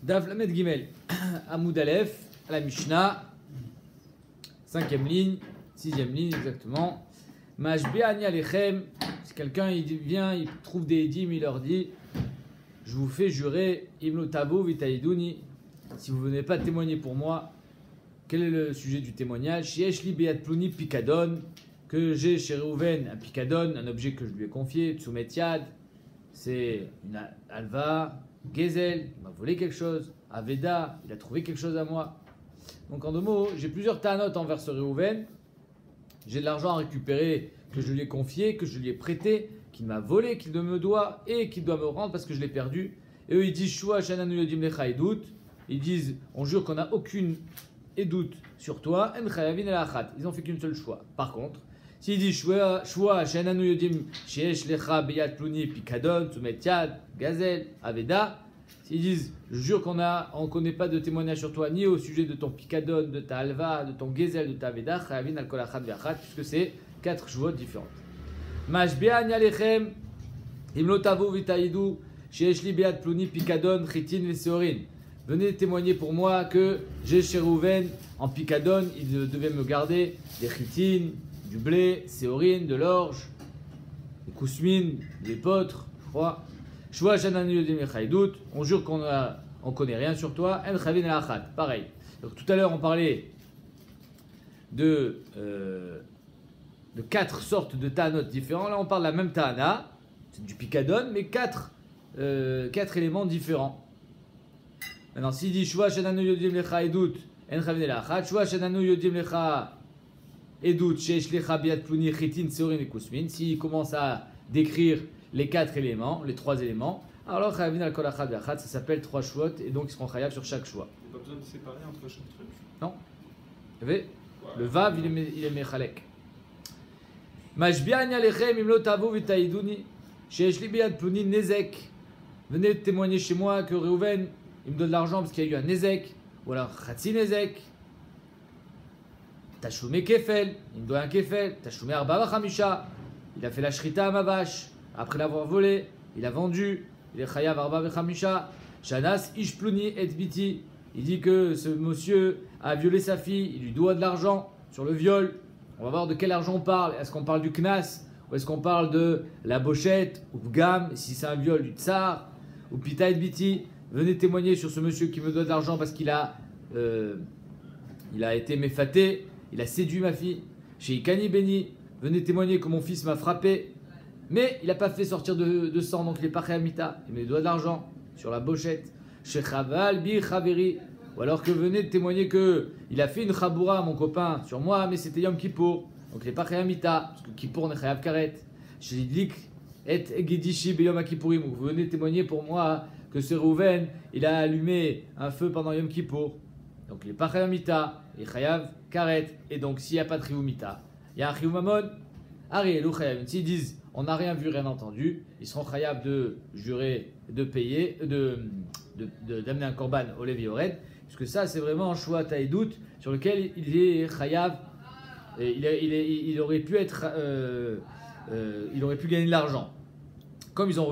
Daf Lamed Gimel, Amoud Aleph, à la Mishnah, 5e ligne, 6e ligne exactement. Mashbi'ani alechem, si quelqu'un il vient, il trouve des dîmes, il leur dit je vous fais jurer, Imlo Tavo Vitaïdouni, si vous ne venez pas témoigner pour moi, quel est le sujet du témoignage? Shieshli Beat Pluni Pikadon, que j'ai chez Reuven un Pikadon, un objet que je lui ai confié, Tsumet Yad, c'est une alva. Gezel, il m'a volé quelque chose. Aveda, il a trouvé quelque chose à moi. Donc en deux mots, j'ai plusieurs tanot envers ce Reuven. J'ai de l'argent à récupérer que je lui ai confié, que je lui ai prêté, qu'il m'a volé, qu'il me doit et qu'il doit me rendre parce que je l'ai perdu. Et eux ils disent Shua Shananu Yodim Lecha Edout. Ils disent on jure qu'on n'a aucune édoute sur toi. En Chayavin El Achat. Ils n'ont fait qu'une seule choix. Par contre, s'ils disent Shua Shananu Yodim Sheesh Lecha Beyat Pluni Pikadon Tsumet Yad Gazel Aveda. S'ils disent je jure qu'on ne connaît pas de témoignage sur toi ni au sujet de ton Pikadon, de ta Alva, de ton Gezel, de ta Aveda, Chayavin Al Kol Achat Ve'achat, puisque c'est 4 choix différentes. Mashbi'an Yalechem Imlo Tavo Vitaïdou Sheesh Li Beyat Pluni Pikadon Chitin Veseorin. Venez témoigner pour moi que j'ai chez Reuven en Pikadon, il devait me garder des chitines, du blé, séorine, de l'orge, des kousmines, des potres, je crois. Shua Shananu Yodim Lecha Edout, on jure qu'on ne connaît rien sur toi. En Chavin El Achat, pareil. Donc tout à l'heure on parlait de 4 sortes de ta'anot différents. Là on parle de la même ta'ana, c'est du Pikadon, mais 4 éléments différents. Maintenant s'il dit Shua Shananu Yodim Lecha Edout, En Chavin El Achat, Shua Shananu Yodim Lecha Edout, Sheesh Lecha Beyat Pluni Chitin Seorin et Kousmin, s'il commence à décrire les 4 éléments, les 3 éléments, alors Chayavin Al Kol Achat Ve'achat, ça s'appelle 3 chouot et donc ils seront chayav sur chaque choix. Il n'y a pas besoin de séparer entre chaque truc. Non. Vous savez, le vav il est mechalek. Mashbi'ani alechem imlo tavo vitaïdouni, sheesh li beyad pluni nezek. Venez témoigner chez moi que Reuven il me donne de l'argent parce qu'il y a eu un nezek, ou alors chatzi nezek. Tashumé kefel, il me doit un kefel. Tashumé arba vachamisha, il a fait la shrita à ma vache. Après l'avoir volé, il a vendu. Il est chayav arba vechamisha. Shanas ishpluni et biti. Il dit que ce monsieur a violé sa fille. Il lui doit de l'argent sur le viol. On va voir de quel argent on parle. Est-ce qu'on parle du knas ou est-ce qu'on parle de la bochette ou gam? Si c'est un viol, du tsar ou pita et biti. Venez témoigner sur ce monsieur qui me doit de l'argent parce qu'il a été méfaté. Il a séduit ma fille. Chez Ikani Beni. Venez témoigner que mon fils m'a frappé. Mais il n'a pas fait sortir de sang, donc il n'est pas réamita. Il me doit de l'argent sur la bochette. Chez Chaval, Bi Chaveri. Ou alors que venez témoigner qu'il a fait une chaboura, mon copain, sur moi, mais c'était Yom Kippour. Donc il n'est pas réamita, parce que Kippour n'est chayav karet. Chez Idlik, et Egidishi Beyom Kippourim. Vous venez témoigner pour moi que ce Reuven, il a allumé un feu pendant Yom Kippour. Donc il n'est pas réamita, il est chayav karet. Et donc s'il n'y a pas de riumita, il y a un riumamon. Arielou chayav. S'ils disent on n'a rien vu, rien entendu, ils seront chayav de jurer, de payer, d'amener un korban au Lévi Ored, puisque ça c'est vraiment un choix taïdout sur lequel il est chayav, il aurait pu gagner de l'argent. Comme ils ont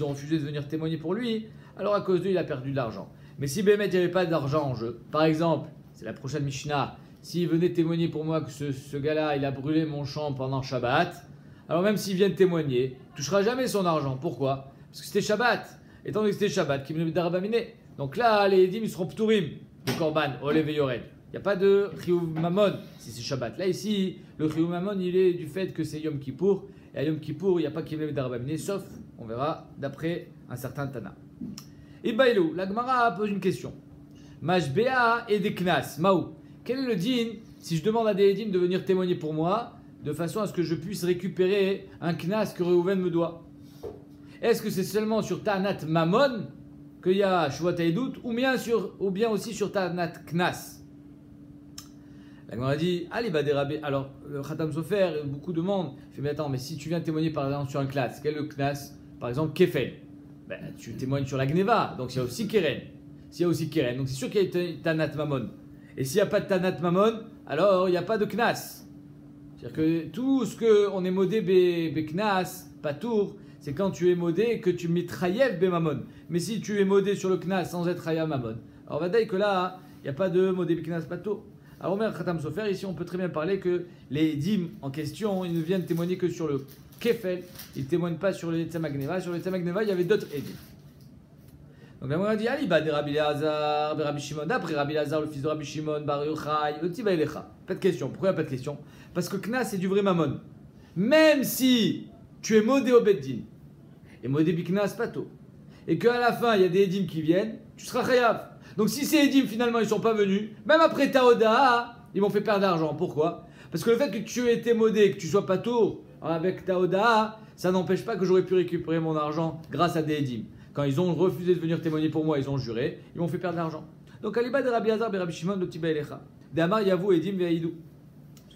refusé de venir témoigner pour lui, alors à cause d'eux il a perdu de l'argent. Mais si Bémet il n'y avait pas d'argent en jeu, par exemple, c'est la prochaine Mishnah, s'il venait témoigner pour moi que ce gars-là il a brûlé mon champ pendant Shabbat, alors même s'ils viennent témoigner, il ne touchera jamais son argent. Pourquoi? Parce que c'était Shabbat. Étant donné que c'était Shabbat, qui me d'Arabaminé. Donc là, les dîmes, ils seront p'tourim. Le korban, Olev et Yored. Il n'y a pas de Chiyuv Mamon si c'est Shabbat. Là, ici, le Chiyuv Mamon, il est du fait que c'est Yom Kippour. Et à Yom Kippour, il n'y a pas qui me d'Arabaminé, sauf, on verra, d'après un certain Tana. Ibailou, la Gemara pose une question. Mashbea et des Knas. Maou. Quel est le din si je demande à des dîmes de venir témoigner pour moi de façon à ce que je puisse récupérer un knas que Reuven me doit? Est-ce que c'est seulement sur Ta'anat Mamon qu'il y a Shua Taïdout ou bien aussi sur Ta'anat Knas? La Gemara dit allez, bah dérabé. Alors, le Khatam Sofer, beaucoup demandent mais attends, mais si tu viens témoigner par exemple sur un knas, quel est le knas? Par exemple, Kefel. Ben, tu témoignes sur la Gneva, donc il y a aussi Keren. S'il y a aussi Keren, donc c'est sûr qu'il y a Ta'anat Mamon. Et s'il n'y a pas de Ta'anat Mamon, alors il n'y a pas de knas. C'est-à-dire que tout ce qu'on est modé beknas, patour, c'est quand tu es modé et que tu mitrayev bemamon. Mais si tu es modé sur le knas sans être chayav mamon, alors va dire que là, il n'y a pas de modé biknas pato. Alors Omer Khatam Sofer, ici on peut très bien parler que les dîmes en question, ils ne viennent témoigner que sur le kefel, ils ne témoignent pas sur le tzamagneva. Sur le tzamagneva, il y avait d'autres édim. Donc la Gemara dit Aliba de Rabbi Elazar, de Rabbi Shimon, d'après Rabbi Elazar, le fils de Rabbi Shimon, Bar Yochai, le Tiba Elecha. Pas de question. Pourquoi il n'y a pas de question? Parce que Knas c'est du vrai mammon. Même si tu es modé au Beddin, et modé Biknas pato, et qu'à la fin il y a des édim qui viennent, tu seras chayav. Donc si ces édim finalement ils ne sont pas venus, même après ta Oda, ils m'ont fait perdre d'argent. Pourquoi? Parce que le fait que tu aies été modé et que tu sois pas tour avec ta Oda, ça n'empêche pas que j'aurais pu récupérer mon argent grâce à des édim. Quand ils ont refusé de venir témoigner pour moi, ils ont juré, ils m'ont fait perdre de l'argent. Donc, Aliba de Rabbi Hazar, Rabbi Shimon, de Tiba Elecha. D'Amar Yavou, Edim, Ve'aïdou.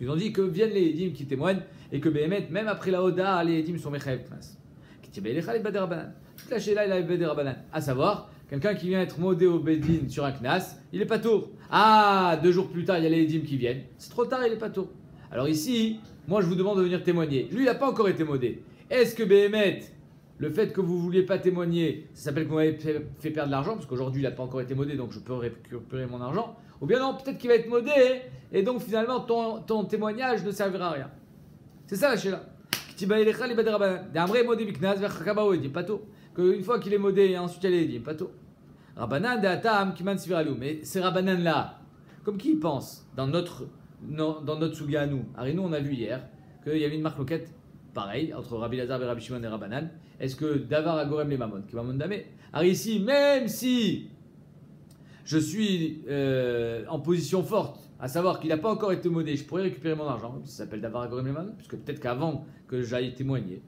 Ils ont dit que viennent les Edim qui témoignent et que Behemet, même après la Oda, les Edim sont Mechaev Knas. Tiba Elecha, Aliba de Rabbanan. Toute la Sheila, il a Aliba de Rabbanan. À savoir, quelqu'un qui vient être modé au Bedin sur un Knas, il est pas tour. Ah, 2 jours plus tard, il y a les Edim qui viennent. C'est trop tard, il est pas tour. Alors ici, moi je vous demande de venir témoigner. Lui, il n'a pas encore été modé. Est-ce que Behemet, le fait que vous ne vouliez pas témoigner, ça s'appelle que vous m'avez fait perdre de l'argent, parce qu'aujourd'hui il n'a pas encore été modé, donc je peux récupérer mon argent. Ou bien non, peut-être qu'il va être modé, et donc finalement ton témoignage ne servira à rien. C'est ça la chéla. Qu'une fois qu'il est modé, et ensuite il est dit, pato. Rabbanan de Atam, Kiman Sviralou. Mais ces Rabbanan là, comme qui pense dans notre Suga à nous? Alors nous on a vu hier qu'il y avait une marque loquette. Pareil, entre Rabbi Lazar et Rabbi Shimon et Rabbanan, est-ce que Davar Agorem les Mamon, qui Mamon Damé? Alors ici, même si je suis en position forte, à savoir qu'il n'a pas encore été modé, je pourrais récupérer mon argent, ça s'appelle Davar Agorem les Mamon, puisque peut-être qu'avant que j'aille témoigner,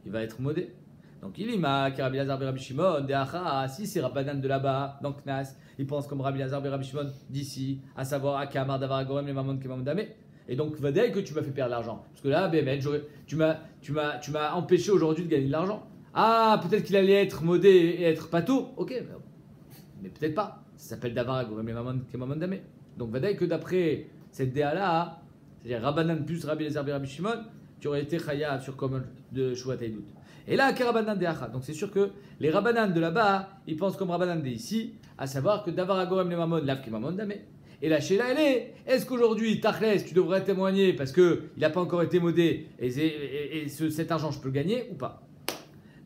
il va être modé. Donc il y a Rabbi Lazar et Rabbi Shimon, Deacha, si c'est Rabbanan de là-bas, donc Knas, il pense comme Rabbi Lazar et Rabbi Shimon d'ici, à savoir Akamar Davar Agorem les Mamon, qui Mamon Damé. Et donc, va dire que tu m'as fait perdre l'argent. Parce que là, tu m'as empêché aujourd'hui de gagner de l'argent. Ah, peut-être qu'il allait être modé et être pato. Ok, mais peut-être pas. Ça s'appelle Davar Agorem les Mamon Damé. Donc, va dire que d'après cette DA-là, c'est-à-dire Rabbanan plus Rabbi Elazar et Rabbi Shimon, tu aurais été chayav sur comme de Shuvat Haïdout. Et là, Rabbanan de Acha. Donc, c'est sûr que les Rabbanan de là-bas, ils pensent comme Rabbanan de ici, à savoir que Davar Agorem les Mamon, Lav qui Mamon Damé. Et la Sheila, elle est-ce qu'aujourd'hui, Tachles, tu devrais témoigner parce qu'il n'a pas encore été modé et cet argent, je peux le gagner ou pas?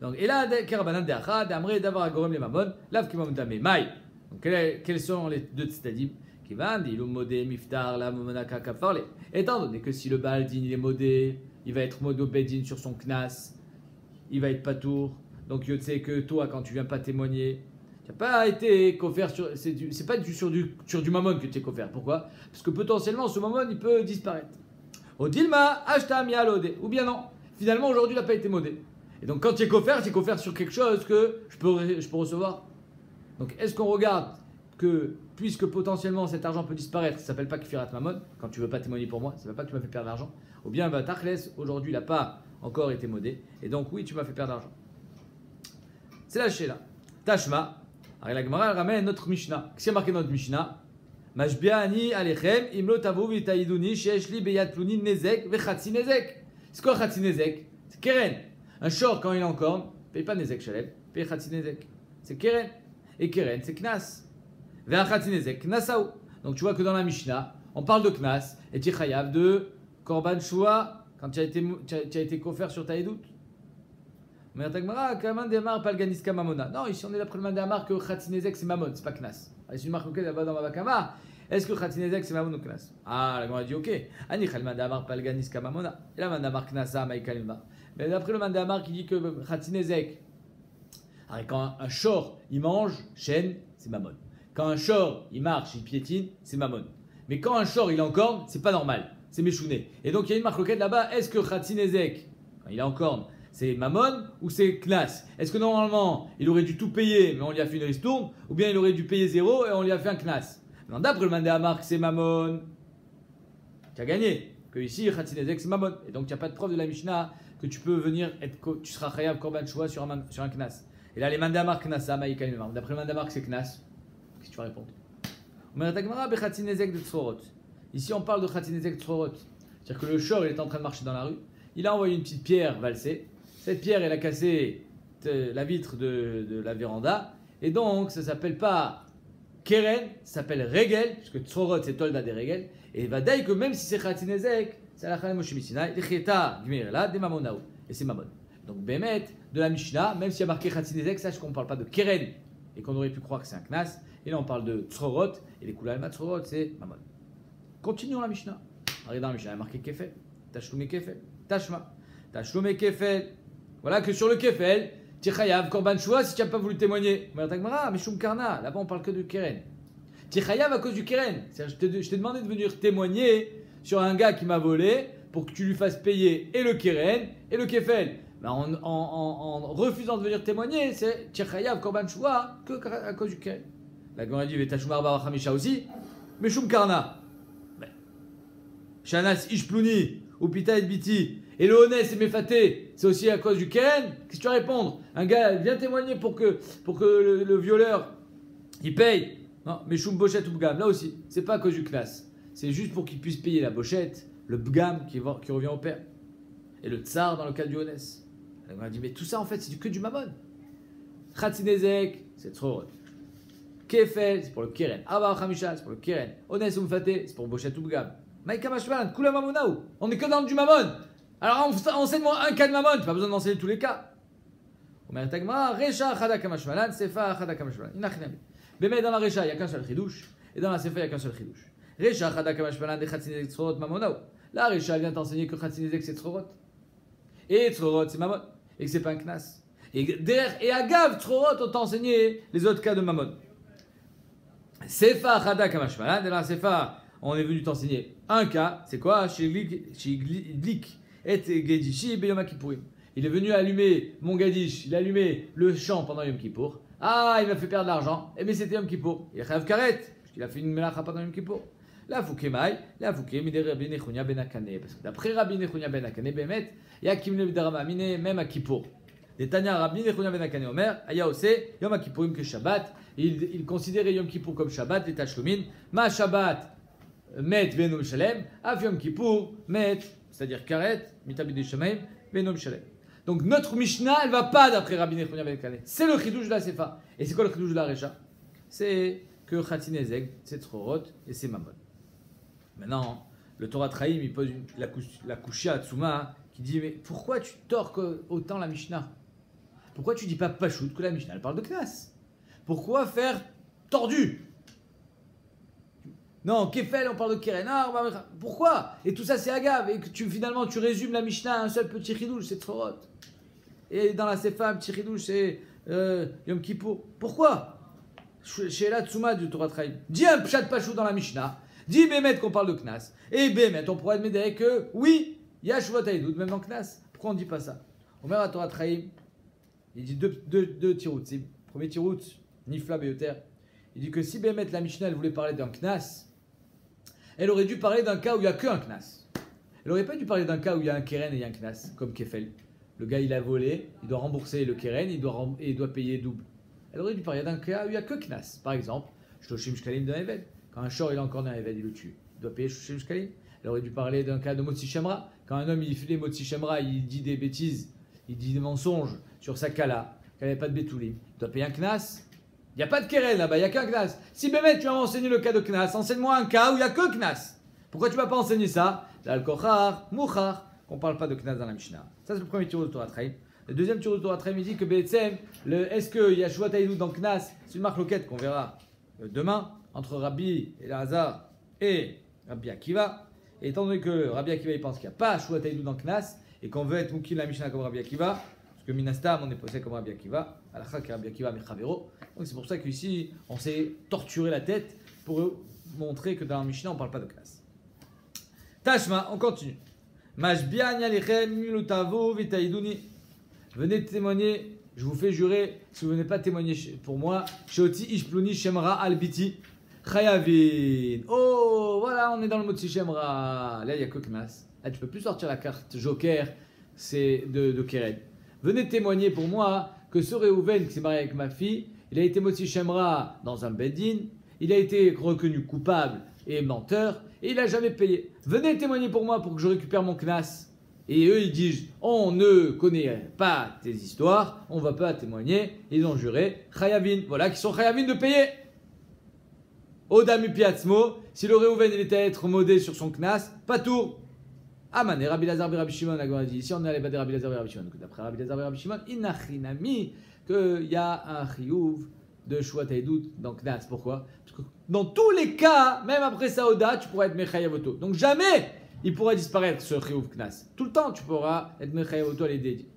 Donc, et là, Kerabanan de Acha, d'Amre, Davar Agorem les Mamon, Lav qui Mamon Damé, Maï. Donc, quels sont les deux tzadim qui vendent? Il est modé, Miftar, la Momonaka, Kafarle. Étant donné que si le Baldin, il est modé, il va être modé au Bedin sur son Knas, il va être patour. Donc, tu sais que toi, quand tu viens pas témoigner, tu n'as pas été coffert sur. C'est pas sur du mammon que tu es coffert. Pourquoi? Parce que potentiellement, ce mammon, il peut disparaître. Odilma, Ashtam, Yalode. Ou bien non. Finalement, aujourd'hui, il n'a pas été modé. Et donc, quand tu es coffert sur quelque chose que je peux recevoir. Donc, est-ce qu'on regarde que, puisque potentiellement cet argent peut disparaître, ça ne s'appelle pas Kifirat Mammon, quand tu ne veux pas témoigner pour moi, ça ne veut pas que tu m'as fait perdre l'argent. Ou bien, Tachles, aujourd'hui, il n'a pas encore été modé. Et donc, oui, tu m'as fait perdre l'argent. C'est la Sheila. Tashma. Alors la Gemara ramène notre Mishnah. Qu'est-ce qui a marqué notre Mishnah? Mashbiani alechem imlo tavu vitaiduni sheeshli beyad plunin nezek vechatsi nezek. C'est quoi chatsi nezek? C'est keren. Un short quand il est en corne, paye pas nezek shalem, paye chatsi nezek. C'est keren. Et keren, c'est knas. Vechatsi nezek, knasaou. Donc tu vois que dans la Mishnah, on parle de knas et tu chayav de korban shua quand tu as été coffert sur ta edout. Mais non, ici on est d'après le Mandamar que Khatinezek c'est Mamon, c'est pas Knas. C'est une marque là-bas dans Mabakama. Est-ce que Khatinezek c'est Mamon ou Knas? Ah, la Gemara dit ok. Ani Khal Mandamar Palganiska Mamona. Et là Mandamar Knasa Maïkalimba. Mais d'après le Mandamar qui dit que Khatinezek, quand un shor il mange, chêne, c'est Mamon. Quand un shor il marche, il piétine, c'est Mamon. Mais quand un shor il est en corne, c'est pas normal, c'est Méchouné. Et donc il y a une marque là-bas. Est-ce que Khatinezek, quand il est en corne, c'est Mammon ou c'est Knas? Est-ce que normalement il aurait dû tout payer mais on lui a fait une ristourne, ou bien il aurait dû payer 0 et on lui a fait un Knas? Non, d'après le Mandé Amar, c'est Mammon. Tu as gagné. Que ici, Khatinezek c'est Mammon. Et donc tu n'as pas de preuve de la Mishnah que tu peux venir tu seras Chayav Korban Shua sur un Knas. Et là les Mandé Amar Knasa, Maïkalim. D'après le Mandé Amar, c'est Knas. Qu'est-ce que tu vas répondre? Ici on parle de Khatinezek de Tzorot. C'est-à-dire que le shor il est en train de marcher dans la rue. Il a envoyé une petite pierre valsée. cette pierre, elle a cassé la vitre de la véranda. Et donc, ça s'appelle pas Keren, ça s'appelle Regel, puisque Tzorot, c'est Tolda des Regel. Et il va dire que même si c'est Khatinezek, c'est la Khanem Moshe Missinai, L'Echeta Gmirela, de Mamonaou. Et c'est Mamon. Donc, Bémet, de la Mishnah, même s'il y a marqué Khatinezek, sache qu'on ne parle pas de Keren, et qu'on aurait pu croire que c'est un Knas. Et là, on parle de Tzorot, et les Koulalma Tzorot, c'est Mamon. Continuons la Mishnah. Regardez dans la Mishnah, il y a marqué Kefel, Tashlume Kefel, Tashma, Tashlume Kefel. Voilà que sur le Kefel, Tichayav, Korban Shua, si tu n'as pas voulu témoigner. Mais Mishum Karna, là-bas on parle que du Keren. Tichayav à cause du Keren. Je t'ai demandé de venir témoigner sur un gars qui m'a volé pour que tu lui fasses payer et le Keren et le Kefel. Ben en refusant de venir témoigner, c'est Tichayav, Korban Shua, que à cause du Keren. La Gemara dit Vetashumar Barachamisha aussi, Mishum Karna. Shanas Ishplouni, ou Pita et Biti. Et le Honest et Mefaté, c'est aussi à cause du Keren. Qu'est-ce que tu vas répondre? Un gars vient témoigner pour que le violeur il paye. Non, mais Choum Bochette ou Bgam, là aussi, c'est pas à cause du Knas. C'est juste pour qu'il puisse payer la Bochette, le Bgam qui revient au père. Et le Tsar dans le cas du Honest. On a dit, mais tout ça en fait, c'est que du Mammon. Khatsinezek, c'est Tzorot. Kefel, c'est pour le Keren. Abba Khamisha, c'est pour le Keren. Honest ou Mefaté, c'est pour Bochette ou Bgam. Maïka Mashmalan, Kula Mamonaou. On est que dans du Mammon. Alors enseigne-moi un cas de Mammon, pas besoin d'enseigner tous les cas. Omer Tagma, Recha Chada Kamashmalan, Sefa Chada Kamashmalan. Inachinami. Mais dans la Recha, il n'y a qu'un seul chidouche, et dans la Sefa, il n'y a qu'un seul chidouche. Recha Chada Kamashmalan, de Khatsinezek Tzorot Mamonaou. La Recha vient t'enseigner que Khatsinezek c'est Tzorot. Et Tzorot c'est Mammon, et que c'est pas un Knas. Et Agav, Tzorot, on t'a enseigné les autres cas de Mammon. Sefa Chada Kamashmalan, de la Sefa, on est venu t'enseigner un cas, c'est quoi? Shiglik. Et Gedishi Beyom Kippourim. Il est venu allumer mon Gadish, il a allumé le champ pendant Yom Kippour. Ah, il m'a fait perdre de l'argent. Eh bien, c'était Yom Kippour. Il a fait Karet, puisqu'il a fait une melacha pendant Yom Kippour. La Foukemaï, la Fouké, Mide Rabbi Nechunia Ben Akane. Parce que d'après Rabbi Nechunia Ben Akane, Bemet, Yakim Le Vidarama Mine, même à Kippour. Les Tanya Rabbi Nechunia Ben Akane Omer, Aya Ose, Yom Kippourim que Shabbat. Il considérait Yom Kippour comme Shabbat, les Tashlumin. Ma Shabbat, Met Venom Shalem, Af Yom Kippour, Met. C'est-à-dire Karet, Mitabid Shemaim, Benom Shalem. Donc notre Mishnah, elle ne va pas d'après Rabbi Nechunia Ben Akane. C'est le chidouche de la Sefa. Et c'est quoi le chidouche de la Recha? C'est que Khatinezek, c'est Tzorot et c'est Mammon. Maintenant, le Torah Traim, il pose la Kushia Tsuma qui dit, mais pourquoi tu torques autant la Mishnah? Pourquoi tu dis pas Pachout que la Mishnah elle parle de Knas? Pourquoi faire tordu? Non, Kefel, on parle de Keren. Pourquoi? Et tout ça, c'est Agav. Et que finalement, tu résumes la Mishnah à un seul petit chidouche, c'est Tzorot. Et dans la Sefa, un petit chidouche, c'est Yom Kippour. Pourquoi? Chez la Tsuma du Torah Traim. Dis un pshat pachou dans la Mishnah. Dis Bémet qu'on parle de Knas. Et Bémet, on pourrait admettre que oui, il y a Shuvot Haïdout, même dans Knas. Pourquoi on ne dit pas ça? On à Torah Traim, il dit deux tirouts. Premier tirout, Nifla Beyoter. Il dit que si Bémet, la Mishnah, elle voulait parler d'un Knas, elle aurait dû parler d'un cas où il n'y a qu'un Knas. Elle n'aurait pas dû parler d'un cas où il y a un Keren et un Knas, comme Kefel. Le gars, il a volé, il doit rembourser le Keren, il doit payer double. Elle aurait dû parler d'un cas où il n'y a que Knas. Par exemple, Shloshim Shkalim d'un Eved. Quand un shor il a encore d'un Eved, il le tue. Il doit payer Shloshim Shkalim. Elle aurait dû parler d'un cas de Motzi Shemra. Quand un homme, il fait les Motzi Shemra, il dit des bêtises, il dit des mensonges sur sa Kala, qu'il n'y avait pas de Betoulim. Il doit payer un Knas. Il n'y a pas de Keren là-bas, il n'y a qu'un Knas. Si Bémet, tu as enseigné le cas de Knas, enseigne-moi un cas où il n'y a que Knas. Pourquoi tu ne vas pas enseigner ça? L'Al-Kochar, Mouchar, qu'on ne parle pas de Knas dans la Mishnah. Ça, c'est le premier tirou de Torah Traim. Le deuxième tirou de Torah Traim, il dit que est-ce qu'il y a Shuvot Haïdout dans Knas? C'est une marque loquette qu'on verra demain entre Rabbi Elazar et Rabbi Akiva. Et étant donné que Rabbi Akiva il pense qu'il n'y a pas Shuvot Haïdout dans Knas et qu'on veut être Moukil la Mishnah comme Rabbi Akiva, parce que Minastam, on est posé comme Rabbi Akiva, Alakha qui Rabbi Akiva Mechavero. Donc c'est pour ça qu'ici, on s'est torturé la tête pour montrer que dans la Mishnah, on ne parle pas de Knas. Tashma, on continue. Mashbian yalichem milutavo vitaïdouni. Venez témoigner, je vous fais jurer, si vous ne venez pas témoigner pour moi, Shoti Ishpluni Shemra Albiti Chayavin. Oh, voilà, on est dans le mot de Shemra. Là, il n'y a que Knas. Là, tu ne peux plus sortir la carte Joker, c'est de Keren. Venez témoigner pour moi que ce Réhouven qui s'est marié avec ma fille, il a été Motzi Shemra dans un Beddin, il a été reconnu coupable et menteur, et il n'a jamais payé. Venez témoigner pour moi pour que je récupère mon Knas. Et eux, ils disent, on ne connaît pas tes histoires, on ne va pas témoigner. Ils ont juré, Chayavin. Voilà, qui sont Chayavin de payer. Odamu Piatzmo, si le Réhouven il était à être modé sur son knas, pas tout. Amane, Rabbi Lazar, Rabbi Shimon, la Gemara dit, ici on est allé battre Rabbi Lazar, Rabbi Shimon. D'après Rabbi Lazar, Rabbi Shimon, inachinami, qu'il y a un chiyuv de Shuat Haïdout dans knas. Pourquoi? Parce que dans tous les cas, même après Saoda, tu pourras être Mechayavoto. Donc jamais il pourra disparaître ce chiyuv knas. Tout le temps, tu pourras être Mechayavoto à l'aider.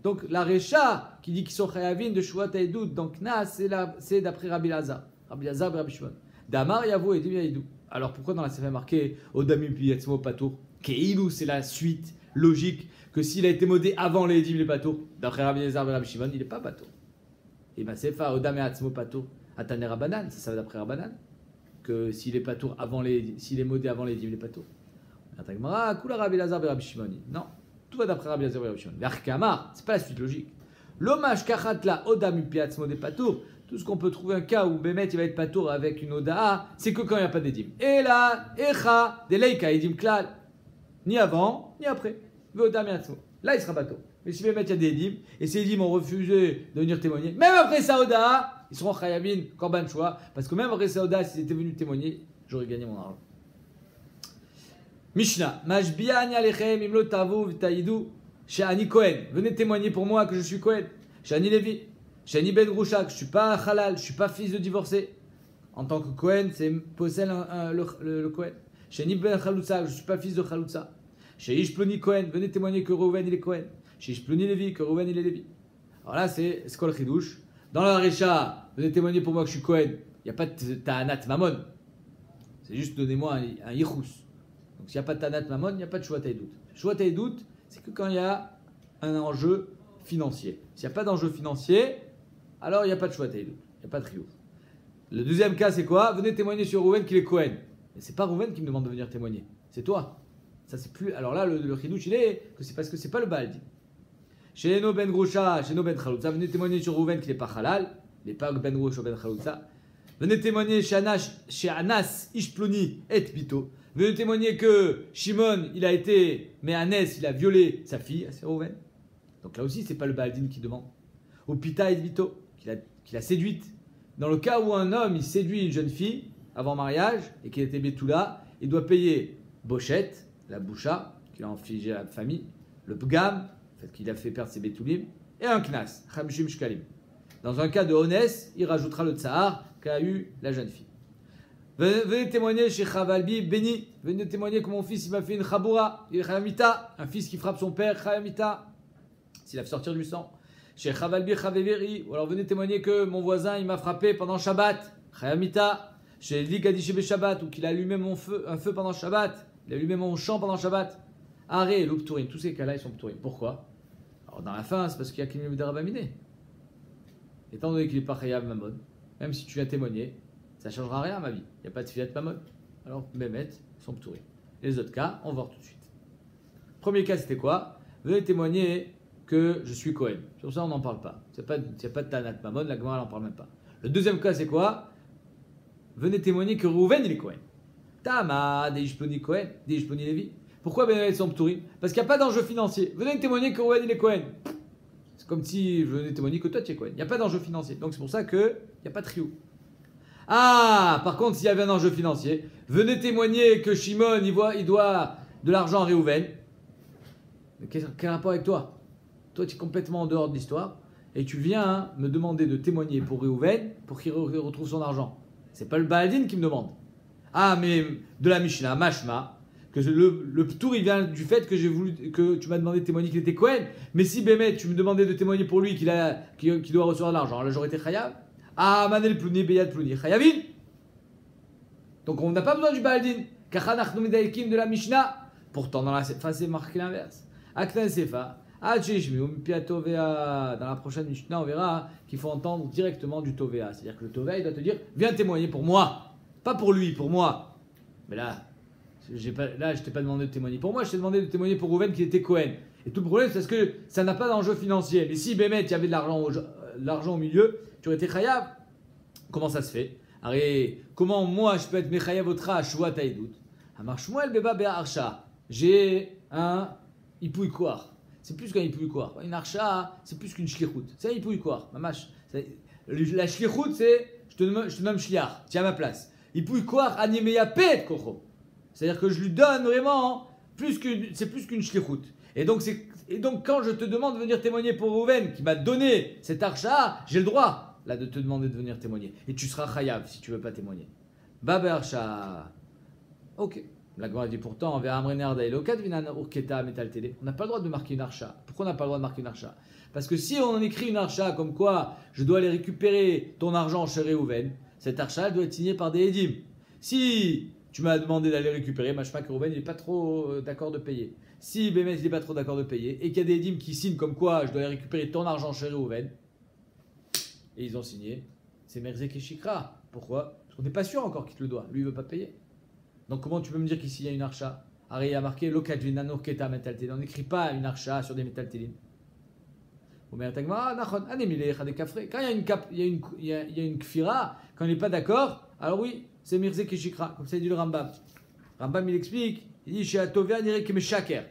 Donc la Recha qui dit qu'ils sont Chayavin de Shuat Haïdout dans knas, c'est d'après Rabbi Lazar. Rabbi Lazar et Rabbi Shimon. Damar Yavo et Yaïdou. Alors pourquoi dans la Sefer marqué Odamim Piyatzmo Patour? Keilou, c'est la suite logique que s'il a été modé avant les Edim les Patour, d'après Rabbi Lazar et Rabbi Shimon, il n'est pas Patour. Et bien Sefer Odamim Atzmo Patour, Atane Rabbanan, ça va d'après Rabbanan, que s'il est Patour avant s'il est modé avant les Edim les Patour. Atagmara, Kula Rabbi Lazar et Rabbi Shimon. Non, tout va d'après Rabbi Lazar et Rabbi Shimon. L'Arkamar, c'est pas la suite logique. L'hommage Kachatla Odamim Piyatzmo des Patour. Tout ce qu'on peut trouver un cas où Bémet il va être patour avec une Odaa, c'est que quand il n'y a pas d'édim. Et là, Echa, des Leika, Edim Klal, ni avant, ni après. Là, il sera patour. Mais si Bémet il y a des édim, et ces édim ont refusé de venir témoigner, même après sa Odaa, ils seront Chayavin, Korban Shoah, parce que même après sa Odaa, s'ils étaient venus témoigner, j'aurais gagné mon argent. Mishnah, Mashbi'ani alechem imlo tavu v'tayidu, she'ani Kohen. Venez témoigner pour moi que je suis Kohen. She'ani Levi. Shani Ben Groucha, je ne suis pas halal, je ne suis pas fils de divorcé. En tant que Kohen, c'est possède le Kohen. Shani Ben Chaloutza, je ne suis pas fils de Chaloutza. Chez Ishploni Kohen, venez témoigner que Reuven il est Kohen. Chez Ishploni Lévi, que Reuven il est Lévi. Alors là, c'est Skol Chidouche. Dans la Recha, venez témoigner pour moi que je suis Kohen. Il n'y a pas de Ta'anat Mamon. C'est juste donnez-moi un Yichus. Donc s'il n'y a pas de Ta'anat Mamon, il n'y a pas de Shuat Haïdout. Shuat Haïdout, c'est que quand il y a un enjeu financier. S'il n'y a pas d'enjeu financier, alors il n'y a pas de Shuat Haïdout, il n'y a pas de triomphe. Le deuxième cas, c'est quoi? Venez témoigner sur Reuven qu'il est Kohen. Mais c'est pas Reuven qui me demande de venir témoigner, c'est toi. Ça c'est plus. Alors là, le chidouche il est que c'est parce que c'est pas le Baal dit. Chez No Ben Groucha, chez No Ben Chaloutza, venez témoigner sur Reuven qu'il n'est pas halal, il n'est pas Ben Groucha Ben Chaloutza. Venez témoigner chez Anas Ishploni et Pito. Venez témoigner que Shimon il a été, mais Anas il a violé sa fille, c'est Reuven. Donc là aussi c'est pas le Baal din qui demande. Ou Pita et Vito, qu'il a séduite. Dans le cas où un homme il séduit une jeune fille avant mariage et qu'il était Betula, il doit payer Bochette, la boucha, qu'il a infligé à la famille, le Pgam, le fait qu'il a fait perdre ses Betulim, et un Knas, Chamshim Shkalim. Dans un cas de Honès, il rajoutera le Tsahar qu'a eu la jeune fille. Venez témoigner chez Chavalbi Béni, venez témoigner que mon fils il m'a fait une Chaboura, il est Chayamita, un fils qui frappe son père, Chayamita, s'il a fait sortir du sang. Chez Chavalbi Chaveveri, ou alors venez témoigner que mon voisin il m'a frappé pendant Shabbat, Chayamita. Chez Likadishebe Shabbat, ou qu'il a allumé un feu pendant Shabbat, il a allumé mon champ pendant Shabbat. Aré, l'Upturim, tous ces cas-là ils sont Upturim. Pourquoi? Alors dans la fin, c'est parce qu'il y a Kinim de Rabamine. Étant donné qu'il n'est pas Chayav Mamon, même si tu viens témoigner, ça ne changera rien à ma vie. Il n'y a pas de fiat Mamon. Alors Mehmet, ils sont Upturim. Les autres cas, on va voir tout de suite. Premier cas, c'était quoi? Venez témoigner que je suis Kohen. Sur ça, on n'en parle pas. Il n'y a pas de Tanat Mamon, la Gemara n'en parle même pas. Le deuxième cas, c'est quoi? Venez témoigner que Reuven, il est Kohen. Tama, Deishploni Kohen, Deishploni Lévi. Pourquoi Ben sont Ptourim? Parce qu'il n'y a pas d'enjeu financier. Venez témoigner que Reuven, il est Kohen. C'est comme si je venais témoigner que toi, tu es Kohen. Il n'y a pas d'enjeu financier. Donc c'est pour ça qu'il n'y a pas de trio. Ah, par contre, s'il y avait un enjeu financier, venez témoigner que Shimon, il doit de l'argent à Reuven. Mais quel rapport avec toi? Toi, tu es complètement en dehors de l'histoire et tu viens me demander de témoigner pour Reuven pour qu'il retrouve son argent. C'est pas le Baladin qui me demande. Ah, mais de la Mishnah, Mashma, que le Ptour il vient du fait que tu m'as demandé de témoigner qu'il était Kohen. Mais si Bémet, tu me demandais de témoigner pour lui qu'il doit recevoir de l'argent, là j'aurais été Chayav. Ah, Manel Plouni, Beyad Plouni, Chayavin. Donc on n'a pas besoin du Baladin. Kachanach Numidaikim de la Mishnah. Pourtant, dans la fin, c'est marqué l'inverse. Aknan Sefa. Dans la prochaine Mishnah, on verra qu'il faut entendre directement du Tovea. C'est-à-dire que le Tovea, il doit te dire, viens témoigner pour moi. Pas pour lui, pour moi. Mais là, je t'ai pas demandé de témoigner pour moi, je t'ai demandé de témoigner pour Reuven qui était Kohen. Et tout le problème, c'est parce que ça n'a pas d'enjeu financier. Mais si Bémet, il y avait de l'argent au milieu, tu aurais été Chayav. Comment ça se fait? Arrête, comment moi, je peux être Mechayav Otra à Shuat Haïdout? Amar Shmuel Beba Be'arsha. J'ai un Ipouï Kouar. C'est plus qu'un Ipouï Kouar. Une Archa, c'est plus qu'une Shlichut. C'est un Ipouï Kouar. La Shlichut, c'est je te nomme Shliach, tiens à ma place. Ipouï Kouar, Animeya Pet Kocho. C'est-à-dire que je lui donne vraiment c'est plus qu'une Shlichut. Et donc, quand je te demande de venir témoigner pour Rouven, qui m'a donné cet Archa, j'ai le droit là de te demander de venir témoigner. Et tu seras chayav si tu ne veux pas témoigner. Baba Archa. Ok. La Gemara dit pourtant, on n'a pas le droit de marquer une archa. Pourquoi on n'a pas le droit de marquer une archa? Parce que si on écrit une archa comme quoi je dois aller récupérer ton argent chez Réhouven, cette archa elle doit être signée par des édim. Si tu m'as demandé d'aller récupérer, je sais que Réhouven n'est pas trop d'accord de payer. Si Bémès n'est pas trop d'accord de payer et qu'il y a des édim qui signent comme quoi je dois aller récupérer ton argent chez Réhouven, et ils ont signé, c'est Merzek et Shikra. Pourquoi? Parce qu'on n'est pas sûr encore qu'il te le doit. Lui il ne veut pas payer. Donc comment tu peux me dire qu'ici il y a une archa? Il y a marqué on n'écrit pas une archa sur des métaltélines. Quand il y a une kfira, quand il n'est pas d'accord, alors oui, c'est Mirze Keshikra, comme ça dit le Rambam. Rambam il explique, il dit chez Atovia dirait que mes shaker.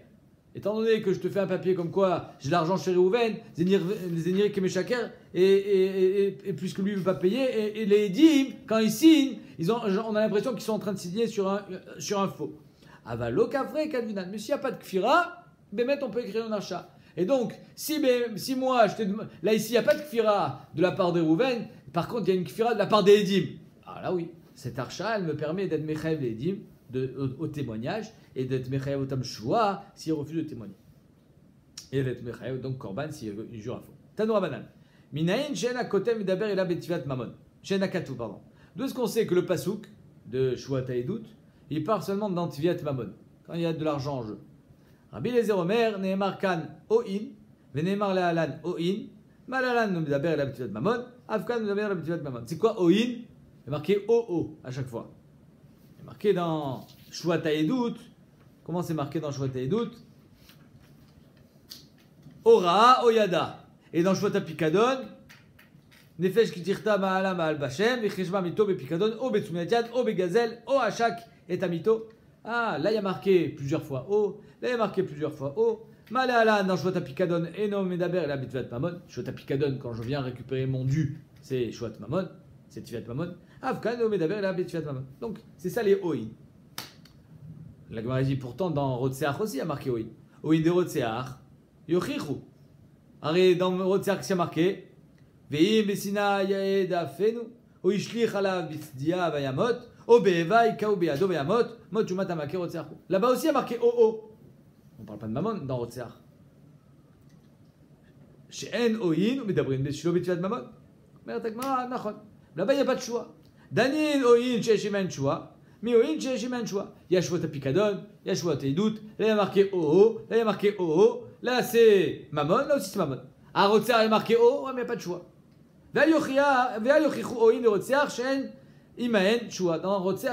Étant donné que je te fais un papier comme quoi j'ai l'argent chez Réhouven, Zéniré que mes shaker, et puisque lui ne veut pas payer, et les édim, quand ils signent, on a l'impression qu'ils sont en train de signer sur un faux. Avalo kafre kadvinan. Mais s'il n'y a pas de kfira, Bémet, on peut écrire un achat. Et donc, si moi, là ici, il n'y a pas de kfira de la part de Réhouven, par contre, il y a une kfira de la part des édim. Ah là oui, cette archa, elle me permet d'être mechaev les édim au témoignage et d'être mechaev au tam shua s'il refuse de témoigner. Et d'être mechaev, donc korban, s'il jure à faux. Tanoura banan. Minayin shena kotem medaber ela betivat mamon. Shena katu, pardon. D'où est-ce qu'on sait que le pasouk de Shua Taïdout, il parle seulement d'Antiviat Mamon, quand il y a de l'argent en jeu. Rabbi Eliezer Omer, Nehemar Kan O'in, Venehemar Le'alan O'in, Malalan nous medaber la Betivat Mamon, Afkan nous medaber la Betivat Mamon. C'est quoi O'in? Il est marqué O à chaque fois. Il est marqué dans Shua Taïdout. Comment c'est marqué dans Shua Taïdout? Ora Oyada. Et dans Shua Tapikadon, Nefesh Kitirta Ma'ala Ma'al Bashem, Vicheshma Mito Bepikadon, O Betsumetiad, O Begazel, O Hachak et Amito. Ah, là il y a marqué plusieurs fois O, là il y a marqué plusieurs fois O. Ma'ala dans Shua Tapikadon, Eno Medaber et la Betvat Mamon. Shua Tapikadon, quand je viens récupérer mon dû, c'est Shua Mamon, c'est Tivat Mamon. Afkan, O Medaber et la Betvat Mamon. Donc, c'est ça les Oïn. La Gemara dit pourtant dans Rotseach aussi il y a marqué Oïn. Oïn de Rotseach, Yochichu. Arrête, dans Rotseach, c'est marqué. Veim besina yaed afenu, o ishlich alav bitsdia vayamot, o be'evai kao be'ado vayamot, mot chumat amaker rotseach. Là-bas aussi il y a marqué o. On ne parle pas de mamon dans rotseach. She'en oyin, medabrin beshilo b'tfilat mamon. Mais t'as nachon. Là-bas il n'y a pas de choix. Danin oyin she'eshimen choix, mi oyin she'eshimen choix. Il y a choix tapikadon, il y a choix teidout. Là il y a marqué o, là il y a marqué o. Là c'est mamon, là aussi c'est mamon. À rotseach il y a marqué o, mais il n'y a pas de choix. Dans Rotseach,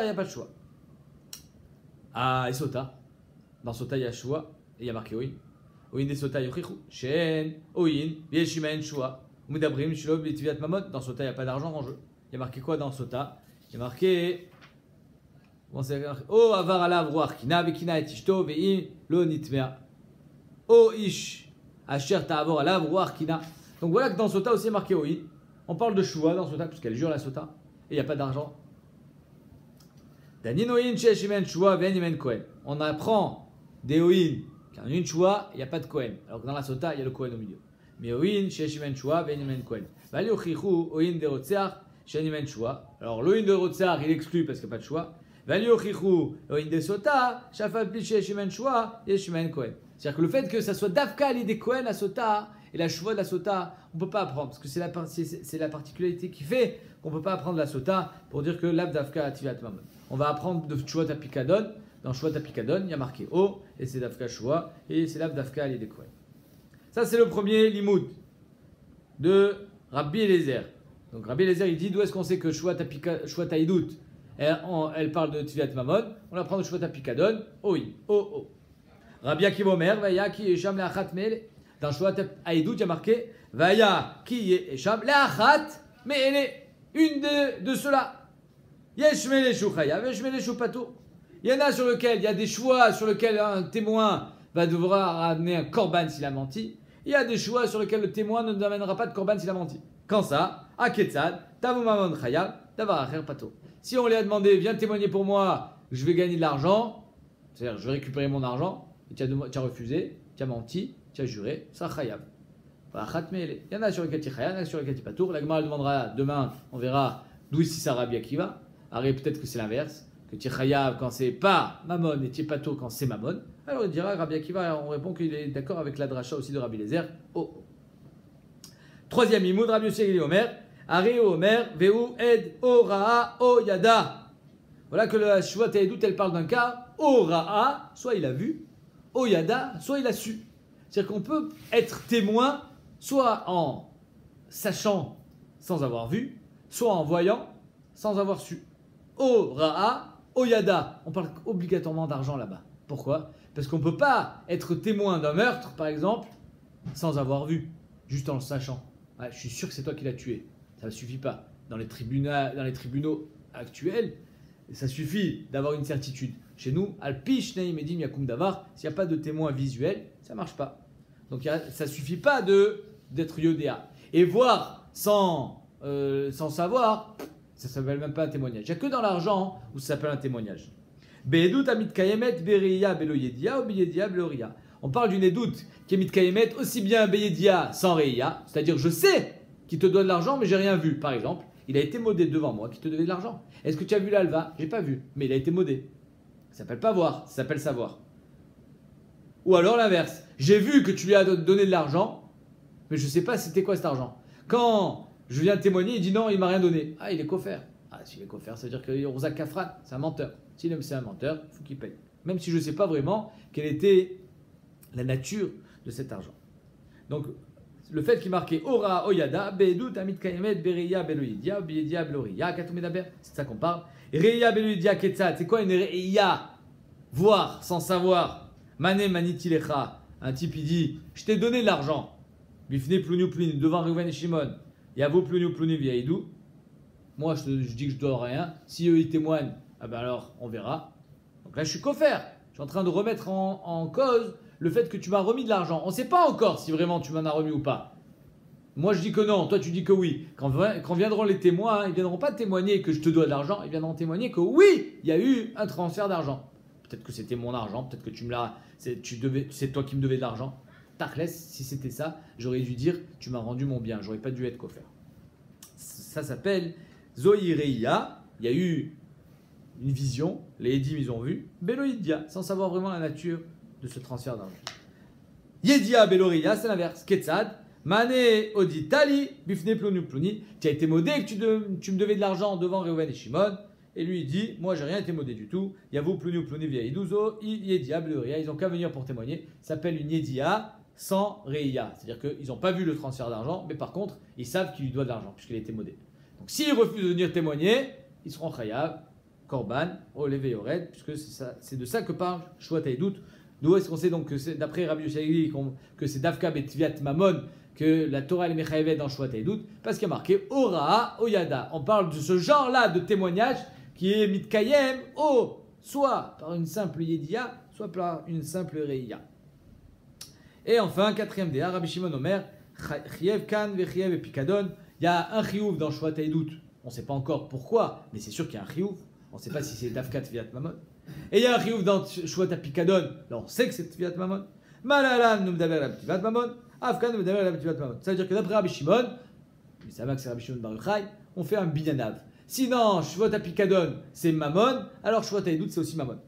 il n'y a pas de choix. Ah, et Sota. Dans Sota, il y a choix. Et il y a marqué Oin. Oin de Sota, Yochichu. Shen, Oin, Yeshimaen, choix. Mudabrim, Shilo, Betiviat Mamot. Dans Sota, il n'y a pas d'argent en jeu. Il y a marqué quoi dans Sota? Il y a marqué. Comment c'est marqué? Oh, Avar alav Ruach, Kina, Bekina et Tishto, Veim, Lo Nitmea. Oh, Ish, Asher Ta'avor alav Ruach, Kina. Donc voilà que dans Sota aussi, il y a marqué Oin. On parle de Shua dans Sota, puisqu'elle jure la Sota, et il n'y a pas d'argent. On apprend des Oin, quand il y a une Shua, il n'y a pas de Kohen. Alors que dans la Sota, il y a le Kohen au milieu. Mais Oin, Sheshimen Shua, Venimen Kohen. Valiochichu, Oin de Rotseach, Shenimen Shua. Alors l'Oin de Rotseach, il exclut parce qu'il n'y a pas de Shua. Valiochichu, Oin de Sota, Shafal Pi Sheshimen Shua, Yeshimen Kohen. C'est-à-dire que le fait que ça soit Dafka l'idée Kohen la Sota, et la Shua de la Sota, on ne peut pas apprendre, parce que c'est la particularité qui fait qu'on ne peut pas apprendre la Sota pour dire que l'Abdafka Ativat Mamon. On va apprendre de Shua Tapikadon. Dans Shua Tapikadon, il y a marqué O, et c'est Dafka Shua, et c'est l'Abdafka Ali de Kohen. Ça, c'est le premier limoud de Rabbi Eliezer. Donc Rabbi Eliezer, il dit d'où est-ce qu'on sait que Shua Taïdout, elle parle de Tivat Mamon. On apprend de Shua Tapikadon, O. Rabbi Akiva Omer, Vaya ki Esham le'achat mele. Dans Shua Taïdout, il y a marqué Vaya ki Esham le'achat mele. Une de ceux-là. Yesh meleshu chayav, yesh meleshu patur. Il y en a sur lequel il y a des choix sur lesquels un témoin va devoir amener un korban s'il a menti. Il y a des choix sur lesquels le témoin ne nous amènera pas de korban s'il a menti. Quand ça, à Ketzad, Tavu Mamon Chayab, Davar Acher Pato. Si on lui a demandé, viens témoigner pour moi, je vais gagner de l'argent, c'est-à-dire je vais récupérer mon argent, et tu as refusé, tu as menti, tu as juré, ça Chayab. Il y en a sur lesquels tu Chayab, il y en a sur lesquels tu Patour. La Gemara demandera demain, on verra d'où ici ça Rabbi Akiva. Arrête, peut-être que c'est l'inverse, que tu es Chayav quand c'est pas Mammon et tu es Pato quand c'est Mammon. Alors il dira Rabbi Akiva, on répond qu'il est d'accord avec la dracha aussi de Rabbi Lézer. Oh. Troisième imoud, Rabbi Yossi Omer, Ari Omer, Veu Ed Oraa Oyada. Voilà que le Shvat Edout, elle parle d'un cas, Oraa, soit il a vu, Oyada, soit il a su. C'est-à-dire qu'on peut être témoin soit en sachant sans avoir vu, soit en voyant sans avoir su. O Ra'a, O Yada. On parle obligatoirement d'argent là-bas. Pourquoi? Parce qu'on ne peut pas être témoin d'un meurtre, par exemple, sans avoir vu, juste en le sachant. Ah, je suis sûr que c'est toi qui l'as tué. Ça ne suffit pas. Dans les tribunaux actuels, ça suffit d'avoir une certitude. Chez nous, Alpish Neim Edim Yakum Davar, s'il n'y a pas de témoin visuel, ça ne marche pas. Donc ça ne suffit pas d'être Yodéa. Et voir sans savoir, ça ne s'appelle même pas un témoignage. Il n'y a que dans l'argent où ça s'appelle un témoignage. Be'edut amit kayemet bereya belo yedia ou beyedia belo ria. On parle d'une édoute qui est mit kayemet aussi bien beyedia sans reya, c'est-à-dire je sais qu'il te doit de l'argent mais j'ai rien vu. Par exemple, il a été modé devant moi qui te devait de l'argent. Est-ce que tu as vu l'alva? J'ai pas vu, mais il a été modé. Ça s'appelle pas voir, ça s'appelle savoir. Ou alors l'inverse, j'ai vu que tu lui as donné de l'argent, mais je sais pas c'était quoi cet argent. Quand je viens témoigner, il dit non, il m'a rien donné. Ah, il est coffert. Ah, s'il est coffert, ça veut dire que Rosa Kafran, c'est un menteur. S'il c'est un menteur, il faut qu'il paye. Même si je ne sais pas vraiment quelle était la nature de cet argent. Donc, le fait qu'il marquait Ora Oyada, Be'edut Amit Kayemet, Bereya Beloïdia, Beyedia Beloria, Katumedaber, c'est ça qu'on parle. Reya Beloïdia Ketzat, c'est quoi une Reya? Voir sans savoir. Mané Manitilecha, un type il dit je t'ai donné de l'argent. Bifne Plouniou Plouni, devant Reuven et Shimon. Yavo Plouniou Plouni Viaïdou. Moi je dis que je dois rien. Si eux ils témoignent, ah ben alors on verra. Donc là je suis coffert. Je suis en train de remettre en cause le fait que tu m'as remis de l'argent. On ne sait pas encore si vraiment tu m'en as remis ou pas. Moi je dis que non, toi tu dis que oui. Quand viendront les témoins, ils ne viendront pas témoigner que je te dois de l'argent, ils viendront témoigner que oui, il y a eu un transfert d'argent. Peut-être que c'était mon argent, peut-être que tu me l'as, c'est toi qui me devais de l'argent. Tachlès, si c'était ça, j'aurais dû dire tu m'as rendu mon bien, j'aurais pas dû être coffert. Ça s'appelle Zohireia. Il y a eu une vision, les Edim ils ont vu, Beloïdia, sans savoir vraiment la nature de ce transfert d'argent. Yedia Beloria, c'est l'inverse. Ketzad, Mané Oditali, Bifne Plouni Plouni, tu as été modé que tu me devais de l'argent devant Reuven et Shimon. Et lui il dit, moi j'ai rien été modé du tout. Yavou Plouni Plouni Viaïdouzo, Yedia Beloria, ils ont qu'à venir pour témoigner. Ça s'appelle une Yedia sans Reia. C'est-à-dire qu'ils n'ont pas vu le transfert d'argent, mais par contre, ils savent qu'il lui doit de l'argent, puisqu'il a été modé. Donc s'ils refusent de venir témoigner, ils seront Chayav, Korban, Olevé Yored, puisque c'est de ça que parle Shvat Edout. D'où est-ce qu'on sait donc que d'après Rabbi Yossi que c'est Davka Betviat Mamon que la Torah est Mechayevet dans Shvat Edout, parce qu'il y a marqué Ora Oyada. On parle de ce genre-là de témoignage qui est Mitkayem, soit par une simple Yedia, soit par une simple Reia. Et enfin, quatrième déa, Rabbi Shimon Omer, Chiev Kan Vechiev et Pikadon. Il y a un chiouf dans Shvat Edout. On ne sait pas encore pourquoi, mais c'est sûr qu'il y a un chiouf. On ne sait pas si c'est Davka Tviat Mamon. Et il y a un chiouf dans Shvat Pikadon. Là, on sait que c'est Tviat Mamon. Malalan nous medaber la Tviat Mamon. Afkan nous medaber la Tviat Mamon. Ça veut dire que d'après Rabbi Shimon, mais ça va que c'est Rabbi Shimon Bar Yochai, on fait un binyanav. Sinon, Shvat Pikadon, c'est Mamon, alors Shvat Edout, c'est aussi Mamon.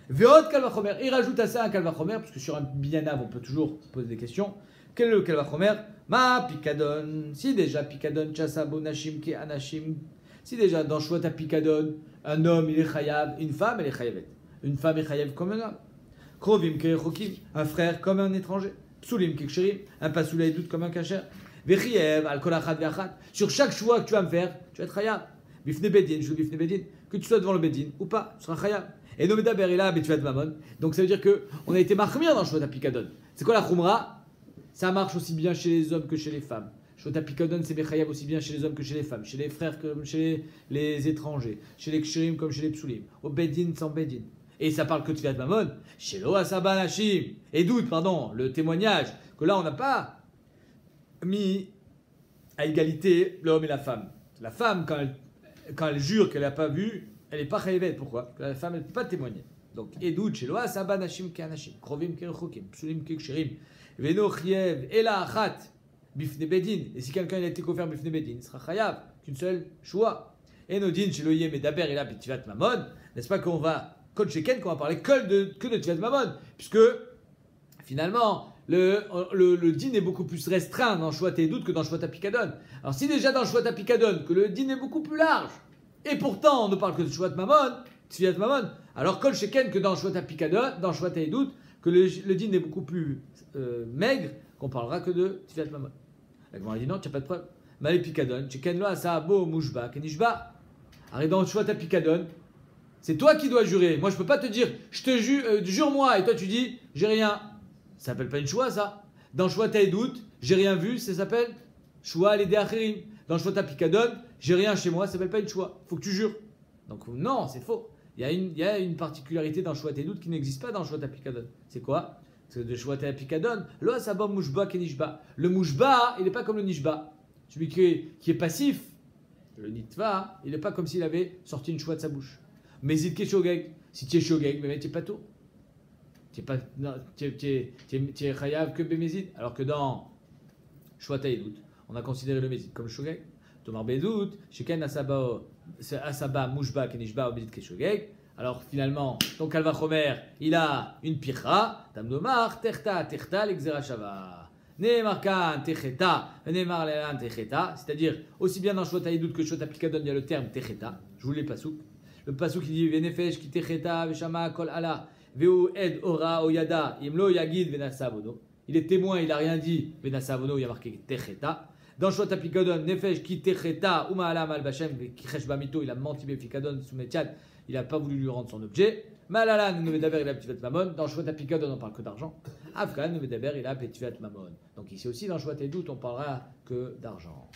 Veot Kalvachomer, il rajoute à ça un Kalvachomer, parce que sur un binyanav, on peut toujours poser des questions. Quel est le Kalvachomer? Ma Pikadon, si déjà Pikadon, Chasabo Nashim Ke Anashim, si déjà dans Shvat Pikadon, un homme il est chayav, une femme elle est chayavet. Une femme est chayav comme un homme. Krovim Kerechokim, un frère comme un étranger. Psulim Keksherim, un pasoulay doute comme un kacher. Vechiev, al kolachat veachat. Sur chaque choix que tu vas me faire, tu vas être chayav. Bifne Bedin, je bifne Bedin. Que tu sois devant le Bedin ou pas, tu seras chayav. Et Nomeda Berila, tu vas être mamon. Donc ça veut dire qu'on a été marmir dans Shvat Pikadon. C'est quoi la khumra? Ça marche aussi bien chez les hommes que chez les femmes. Shvat Pikadon, c'est Mechayav aussi bien chez les hommes que chez les femmes, chez les frères comme chez les étrangers, chez les kshirim comme chez les psulim, au bedin sans bedin. et ça parle que de Tfilat Mamon, chez Lo Asaba Nashim, et doute, pardon, le témoignage, que là on n'a pas mis à égalité l'homme et la femme. La femme, quand elle jure qu'elle n'a pas vu, elle n'est pas chayevet. Pourquoi? La femme, elle ne peut pas témoigner. Donc, Edout, chez Loa, Saba Nashim Kanashim, Krovim Kerechokim, Psulim Keksherim, Veno Chiev, Ela Achat, Bifne Bedin. Et si quelqu'un a été couvert Bifne Bedin, il sera chayav, qu'une seule choix. Et Nodin, chez Loyem et Daber, il a Tfilat Mamon. N'est-ce pas qu'on va, Kol Sheken, qu'on va parler que de Tfilat Mamon, puisque finalement, le din est beaucoup plus restreint dans Shvat et Doute que dans Shvat Apikadon. Alors si déjà dans Shvat Apikadon, que le din est beaucoup plus large, et pourtant on ne parle que de Shvat Mamon, Tfilat Mamon, alors Kol Sheken que dans Shvat Apikadon, dans Shvat et Doute, que le din est beaucoup plus maigre, qu'on parlera que de Tfilat Mamon. La Gemara dit non, tu n'as pas de preuve. Malé Pikadon, Sheken lo asabo mushba kenishba. Arrête dans Shvat Apikadon, c'est toi qui dois jurer. Moi je peux pas te dire, je te jure-moi, et toi tu dis, j'ai rien. Ça s'appelle pas une choix, ça. Dans Shvat Haïdout, j'ai rien vu, ça s'appelle choix les Achirim. Dans Shvat Apikadon, j'ai rien chez moi, ça s'appelle pas une choix. Faut que tu jures. Donc non, c'est faux. Il y a une particularité dans Shvat Haïdout qui n'existe pas dans Shvat Apikadon. C'est quoi? C'est de Shvat Apikadon. Lo asabam mushba kenishba. Le mushba, il n'est pas comme le nishba. Celui qui est passif, le nitva, il n'est pas comme s'il avait sorti une choix de sa bouche. Mais il est shogeg. Si tu es shogeg, mais tu n'es pas tout. Tu es chayav que bémézid, alors que dans Shvat Haïdout, on a considéré le mézid comme le shogeg. Tomar bedout, sheken asaba mushba kenishba obézid ke shogeg. Alors finalement, ton kalvachomer, il a une pirra. Tamdomar terta l'exera shava. Neemar kan techeta, neemar lelan techeta. C'est-à-dire aussi bien dans Shvat Haïdout que Shvat Apikadon, il y a le terme techeta. Je vous l'ai pasouk. Le pasouk qui dit venefesh ki techeta veshama kol ala. Ed ora oyada imlo yagid venasavono. Il est témoin, il n'a rien dit. Venasavono, il y a marqué techeta. Dans Shvat Apikadon, nefesh ki techeta uma ala malbashem kichesh bamito, il a menti befikadon soumetiad, il n'a pas voulu lui rendre son objet. Malala nevedaber, il a Tfilat Mamon. Dans Shvat Apikadon, on parle que d'argent. Afghan nevedaber, il a Tfilat Mamon. Donc ici aussi dans Shvat Haïdout, on parlera que d'argent.